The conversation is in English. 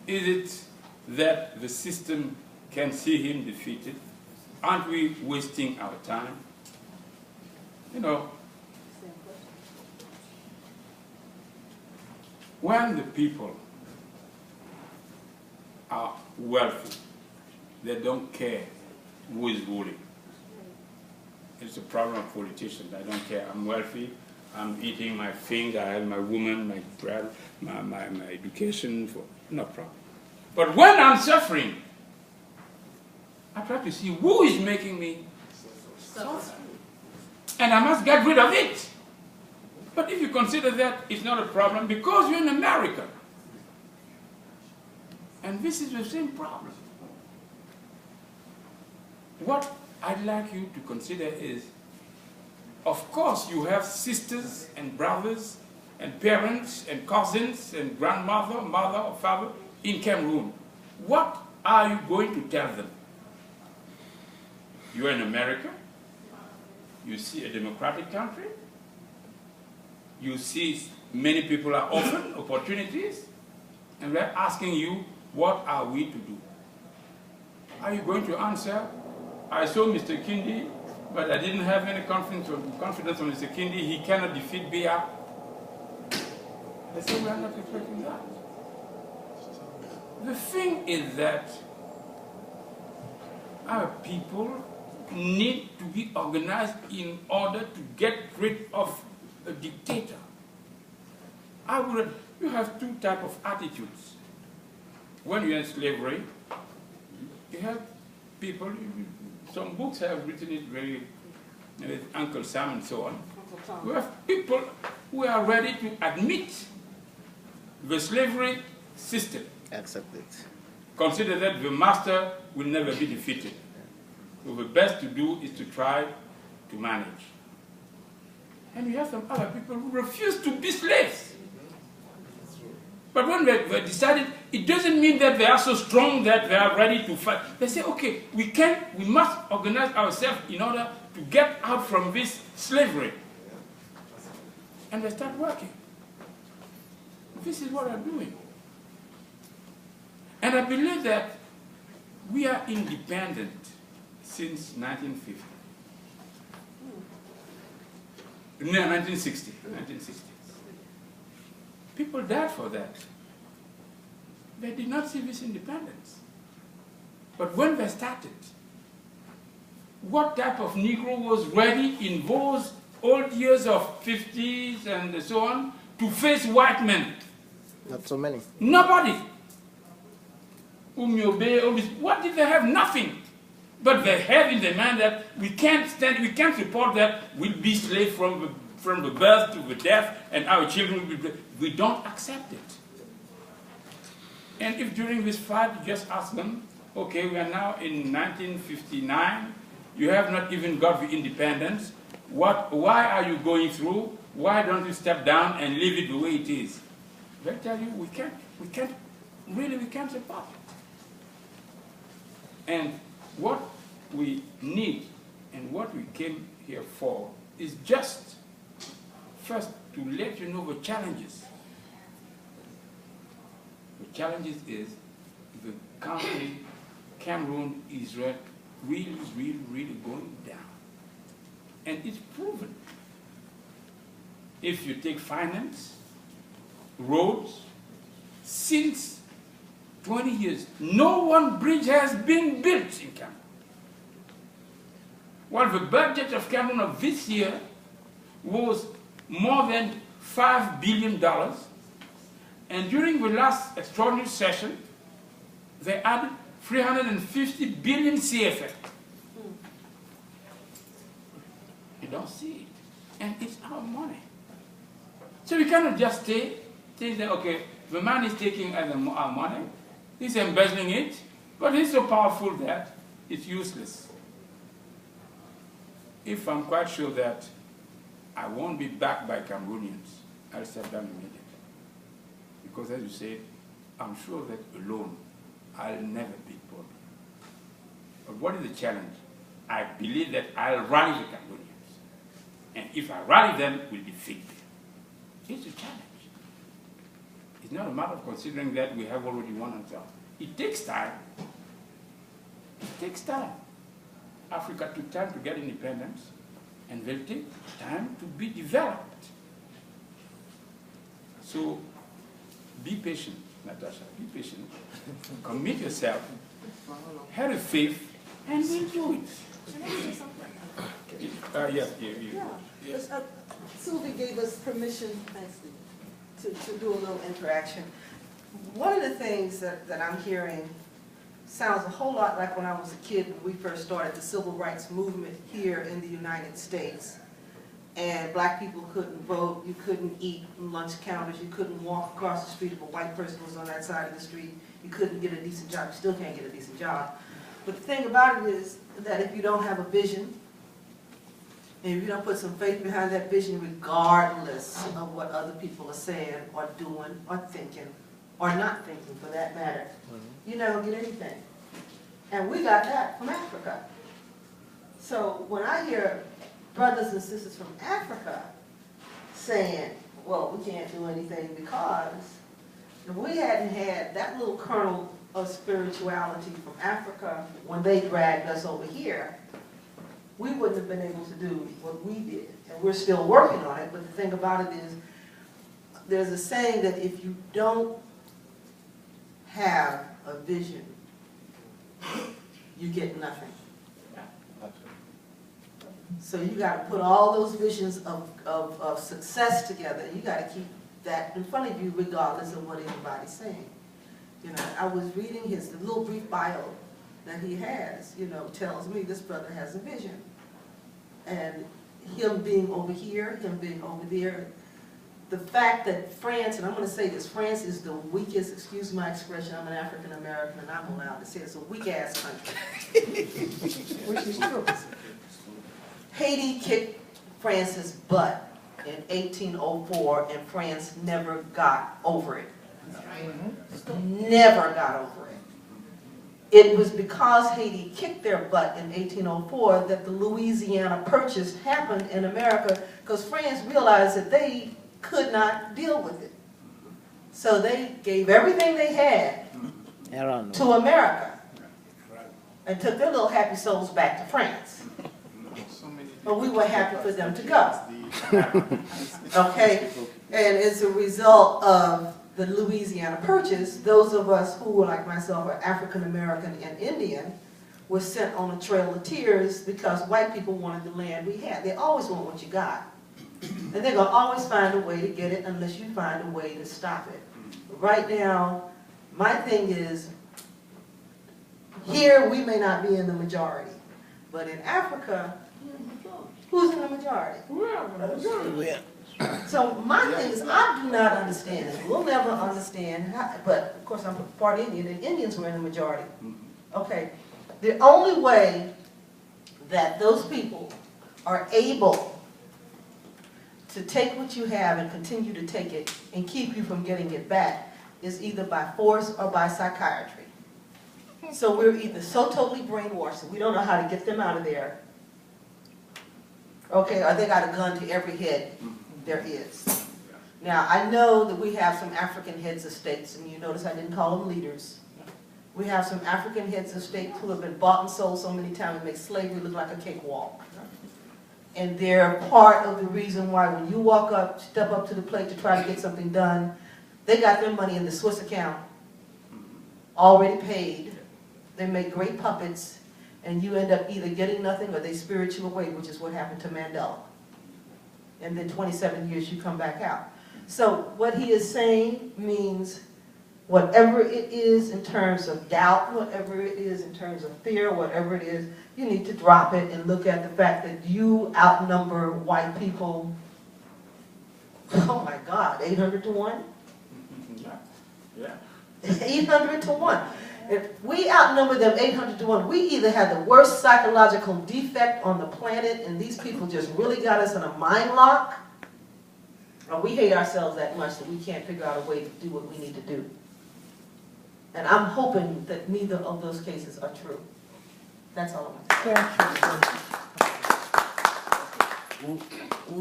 Is it that the system can see him defeated? Aren't we wasting our time? You know, when the people are wealthy, they don't care who is ruling. It's a problem of politicians. I don't care. I'm wealthy. I'm eating my things. I have my woman, my bread, my education. No problem. But when I'm suffering, I try to see who is making me suffer. And I must get rid of it. But if you consider that it's not a problem because you're in America. And this is the same problem. What I'd like you to consider is, of course, you have sisters and brothers and parents and cousins and grandmother, mother or father in Cameroon. What are you going to tell them? You're in America. You see a democratic country. You see many people are offered opportunities. And we're asking you, what are we to do? Are you going to answer, I saw Mr. Ekindi, but I didn't have any confidence on Mr. Ekindi. He cannot defeat Biya. They say we are not expecting that. The thing is that our people need to be organized in order to get rid of a dictator. You have two types of attitudes. When you're in slavery, you have people, some books have written it very, Uncle Sam and so on. We have people who are ready to admit the slavery system. Accept it. Consider that the master will never be defeated. So the best to do is to try to manage. And you have some other people who refuse to be slaves. But when they decided, it doesn't mean that they are so strong that they are ready to fight. They say, okay, we must organize ourselves in order to get out from this slavery. And they start working. This is what I'm doing. And I believe that we are independent since 1950. No, 1960. 1960. People died for that. They did not see this independence. But when they started, what type of Negro was ready in those old years of 50s and so on to face white men? Not so many. Nobody. What did they have? Nothing. But they have in the mind that we can't support that we'll be slaves from the birth to the death, and our children will be. We don't accept it. And if during this fight you just ask them, okay, we are now in 1959, you have not even got the independence, why are you going through? Why don't you step down and leave it the way it is? They tell you, we can't support it. And what we need and what we came here for is just first to let you know the challenges. The challenges is the country, Cameroon, is really going down. And it's proven. If you take finance, roads, since 20 years, no one bridge has been built in Cameroon. While the budget of Cameroon of this year was more than $5 billion, and during the last extraordinary session, they added 350 billion CFA. You don't see it. And it's our money. So we cannot just say that, okay, the man is taking our money, he's embezzling it, but he's so powerful that it's useless. If I'm quite sure that I won't be backed by Cameroonians, I'll step down immediately. Because as you said, I'm sure that alone, I'll never beat Paul. But what is the challenge? I believe that I'll rally the Cameroonians. And if I rally them, we'll defeat them. It's a challenge. It's not a matter of considering that we have already won and so on. It takes time. It takes time. Africa took time to get independence, and will take time to be developed. So be patient, Natasha, be patient. Commit yourself, have a faith, and we'll do it. Can I say something? Yes, Yes. Sylvie gave us permission, thanks, to do a little interaction. One of the things that I'm hearing sounds a whole lot like when I was a kid when we first started the civil rights movement here in the United States. And black people couldn't vote, you couldn't eat from lunch counters, you couldn't walk across the street if a white person was on that side of the street, you couldn't get a decent job, you still can't get a decent job. But the thing about it is that if you don't have a vision, and if you don't put some faith behind that vision, regardless of what other people are saying, or doing, or thinking, or not thinking for that matter, you never get anything. And we got that from Africa. So when I hear brothers and sisters from Africa saying, well, we can't do anything because if we hadn't had that little kernel of spirituality from Africa when they dragged us over here, we wouldn't have been able to do what we did. And we're still working on it, but the thing about it is, there's a saying that if you don't have a vision, you get nothing. So you got to put all those visions of success together. You got to keep that in front of you regardless of what anybody's saying. You know, I was reading the little brief bio that he has, you know, tells me this brother has a vision. And him being over here, him being over there, the fact that France, and I'm going to say this, France is the weakest, excuse my expression, I'm an African American and I'm allowed to say it's a weak-ass country, which is true. Haiti kicked France's butt in 1804 and France never got over it. Never got over it. It was because Haiti kicked their butt in 1804 that the Louisiana Purchase happened in America, because France realized that they could not deal with it. So they gave everything they had to America and took their little happy souls back to France. But we were happy for them to go. Okay? And as a result of the Louisiana Purchase, those of us who were like myself are African American and Indian were sent on a trail of tears because white people wanted the land we had. They always want what you got. And they're going to always find a way to get it unless you find a way to stop it. Right now, my thing is, here we may not be in the majority, but in Africa, who's in the majority? So my thing is, I do not understand this. We'll never understand how, but of course I'm part Indian, and Indians were in the majority. Okay, the only way that those people are able to take what you have and continue to take it and keep you from getting it back is either by force or by psychiatry. So we're either so totally brainwashed that we don't know how to get them out of there, okay, or they got a gun to every head there is. Now, I know that we have some African heads of states, and you notice I didn't call them leaders. We have some African heads of state who have been bought and sold so many times it makes slavery look like a cakewalk. And they're part of the reason why when you walk up, step up to the plate to try to get something done, they got their money in the Swiss account, already paid. They make great puppets, and you end up either getting nothing or they spirit you away, which is what happened to Mandela. And then 27 years you come back out. So what he is saying means whatever it is in terms of doubt, whatever it is in terms of fear, whatever it is, you need to drop it and look at the fact that you outnumber white people, oh my God, 800 to 1? Yeah. 800 to 1. If we outnumber them 800 to 1, we either had the worst psychological defect on the planet and these people just really got us in a mind lock, or we hate ourselves that much that we can't figure out a way to do what we need to do. And I'm hoping that neither of those cases are true. That's all I want to say.